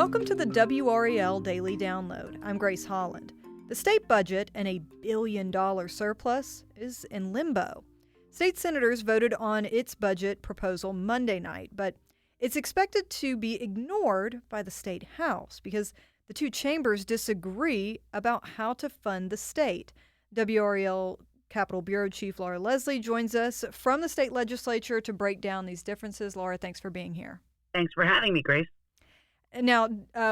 Welcome to the WRAL Daily Download. I'm Grace Holland. The state budget and a billion-dollar surplus is in limbo. State senators voted on its budget proposal Monday night, but it's expected to be ignored by the state house because the two chambers disagree about how to fund the state. WRAL Capitol Bureau Chief Laura Leslie joins us from the state legislature to break down these differences. Laura, thanks for being here. Thanks for having me, Grace. Now,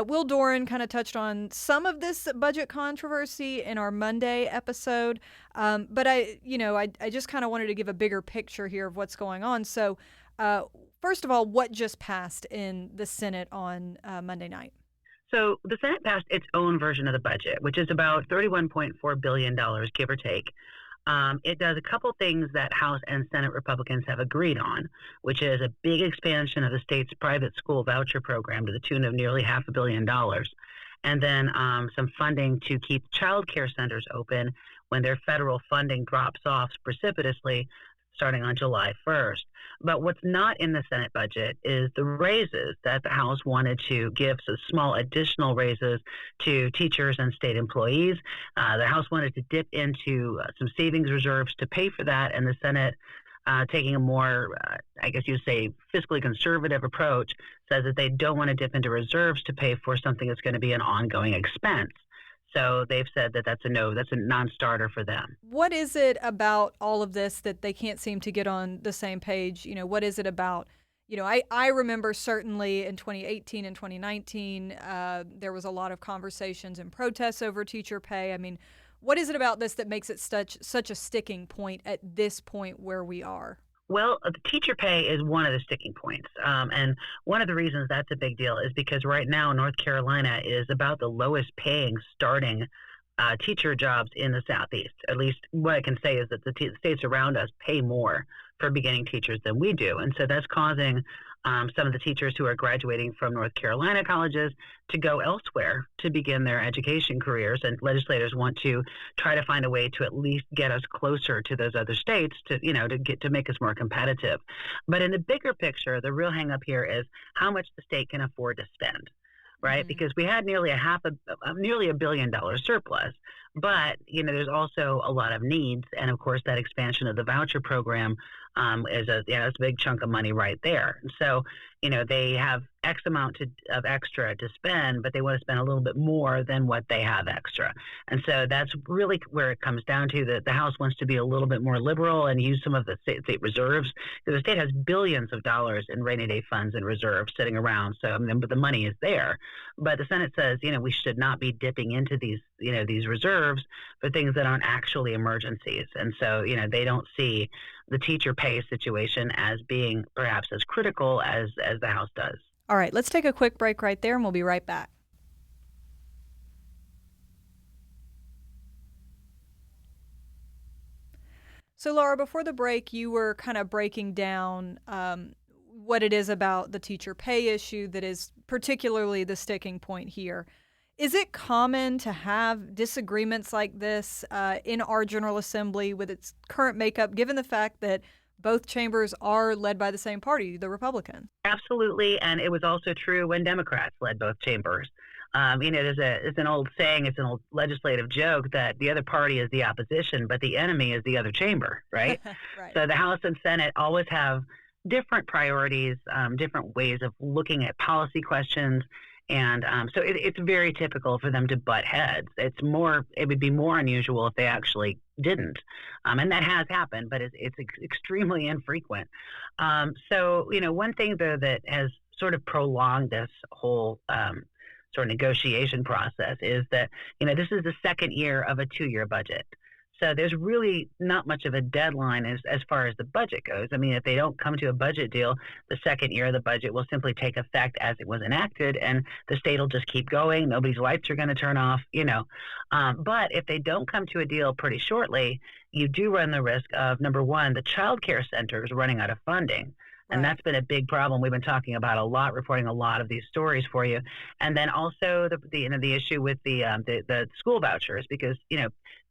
Will Doran kind of touched on some of this budget controversy in our Monday episode, but I just kind of wanted to give a bigger picture here of what's going on. So, first of all, what just passed in the Senate on Monday night? So the Senate passed its own version of the budget, which is about $31.4 billion, give or take. It does a couple things that House and Senate Republicans have agreed on, which is a big expansion of the state's private school voucher program to the tune of nearly $500 million, and then some funding to keep child care centers open when their federal funding drops off precipitously starting on July 1st. But what's not in the Senate budget is the raises that the House wanted to give, so small additional raises to teachers and state employees. The House wanted to dip into some savings reserves to pay for that, and the Senate, taking a more, I guess you'd say, fiscally conservative approach, says that they don't want to dip into reserves to pay for something that's going to be an ongoing expense. So they've said that that's a non-starter for them. What is it about all of this that they can't seem to get on the same page? What is it about? I remember certainly in 2018 and 2019, there was a lot of conversations and protests over teacher pay. I mean, what is it about this that makes it such a sticking point at this point where we are? Well, the teacher pay is one of the sticking points. And one of the reasons that's a big deal is because right now North Carolina is about the lowest paying starting teacher jobs in the Southeast. At least what I can say is that the states around us pay more for beginning teachers than we do. And so that's causing some of the teachers who are graduating from North Carolina colleges to go elsewhere to begin their education careers. And legislators want to try to find a way to at least get us closer to those other states to make us more competitive. But in the bigger picture, the real hang up here is how much the state can afford to spend. Right, because we had nearly $1 billion surplus, but there's also a lot of needs, and of course that expansion of the voucher program is a big chunk of money right there. So they have X amount of extra to spend, but they want to spend a little bit more than what they have extra, and so that's really where it comes down to. That the House wants to be a little bit more liberal and use some of the state reserves, because the state has billions of dollars in rainy day funds and reserves sitting around. So but the money is there, but the Senate says we should not be dipping into these reserves for things that aren't actually emergencies, and so they don't see the teacher pay situation as being perhaps as critical as the House does. All right, let's take a quick break right there, and we'll be right back. So, Laura, before the break, you were kind of breaking down what it is about the teacher pay issue that is particularly the sticking point here. Is it common to have disagreements like this in our General Assembly with its current makeup, given the fact that both chambers are led by the same party, the Republicans? Absolutely, and it was also true when Democrats led both chambers. There's an old saying, it's an old legislative joke that the other party is the opposition, but the enemy is the other chamber, right? Right. So the House and Senate always have different priorities, different ways of looking at policy questions. And so it's very typical for them to butt heads. It would be more unusual if they actually didn't. And that has happened, but it's extremely infrequent. So one thing, though, that has sort of prolonged this whole sort of negotiation process is that, this is the second year of a 2-year budget. So there's really not much of a deadline as far as the budget goes. I mean, if they don't come to a budget deal, the second year of the budget will simply take effect as it was enacted, and the state will just keep going. Nobody's lights are going to turn off, But if they don't come to a deal pretty shortly, you do run the risk of, number one, the child care centers running out of funding. And that's been a big problem. We've been talking about a lot, reporting a lot of these stories for you. And then also the issue with the school vouchers, because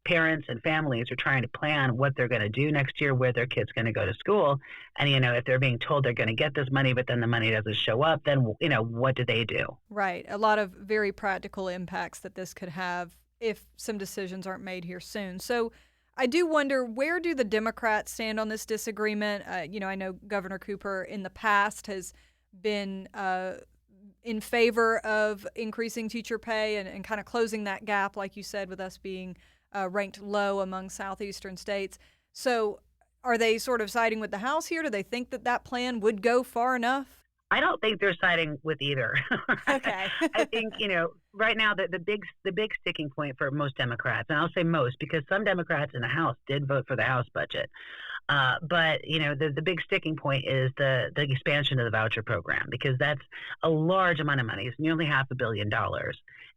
parents and families are trying to plan what they're going to do next year, where their kid's going to go to school. And, if they're being told they're going to get this money, but then the money doesn't show up, then, what do they do? Right. A lot of very practical impacts that this could have if some decisions aren't made here soon. So I do wonder, where do the Democrats stand on this disagreement? I know Governor Cooper in the past has been in favor of increasing teacher pay and kind of closing that gap, like you said, with us being ranked low among southeastern states. So are they sort of siding with the House here? Do they think that plan would go far enough? I don't think they're siding with either. Okay. I think, right now the big sticking point for most Democrats, and I'll say most because some Democrats in the House did vote for the House budget. But the big sticking point is the expansion of the voucher program, because that's a large amount of money. It's nearly $500 million,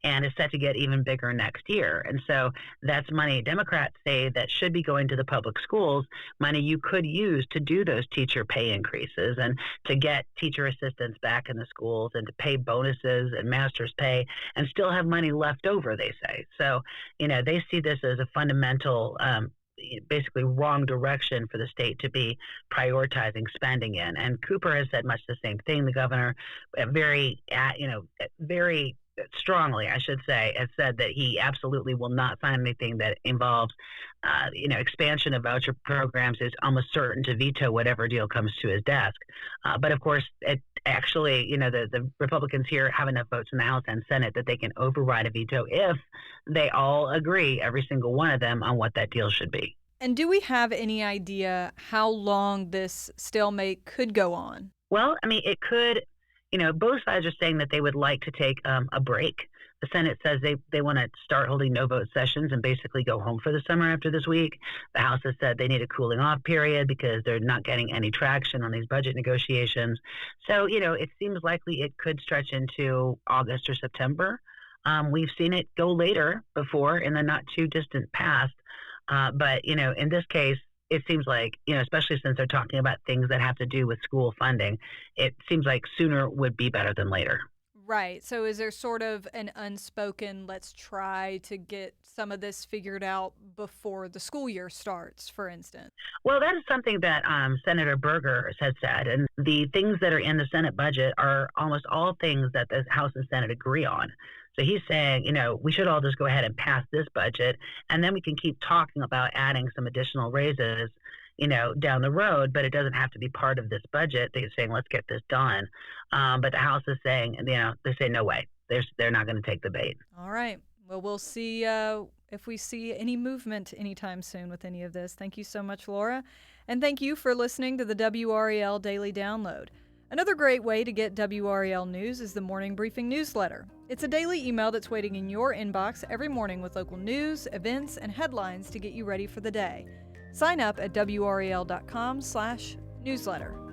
and it's set to get even bigger next year. And so that's money Democrats say that should be going to the public schools, money you could use to do those teacher pay increases and to get teacher assistants back in the schools and to pay bonuses and master's pay and still have money left over, they say. So, they see this as a fundamental basically wrong direction for the state to be prioritizing spending in. And Cooper has said much the same thing. The governor very strongly, I should say, has said that he absolutely will not sign anything that involves, expansion of voucher programs. Is almost certain to veto whatever deal comes to his desk. But of course, it actually, the Republicans here have enough votes in the House and Senate that they can override a veto if they all agree, every single one of them, on what that deal should be. And do we have any idea how long this stalemate could go on? Well, it could. Both sides are saying that they would like to take a break. The Senate says they want to start holding no-vote sessions and basically go home for the summer after this week. The House has said they need a cooling-off period because they're not getting any traction on these budget negotiations. So, it seems likely it could stretch into August or September. We've seen it go later before in the not-too-distant past. But, in this case, it seems like, especially since they're talking about things that have to do with school funding, it seems like sooner would be better than later. Right. So is there sort of an unspoken, let's try to get some of this figured out before the school year starts, for instance? Well, that is something that Senator Berger has said. And the things that are in the Senate budget are almost all things that the House and Senate agree on. So he's saying, we should all just go ahead and pass this budget, and then we can keep talking about adding some additional raises, down the road, but it doesn't have to be part of this budget. They're saying, let's get this done. But the House is saying, they say, no way. They're not going to take the bait. All right. Well, we'll see if we see any movement anytime soon with any of this. Thank you so much, Laura. And thank you for listening to the WRAL Daily Download. Another great way to get WRAL news is the Morning Briefing newsletter. It's a daily email that's waiting in your inbox every morning with local news, events, and headlines to get you ready for the day. Sign up at WRAL.com/newsletter.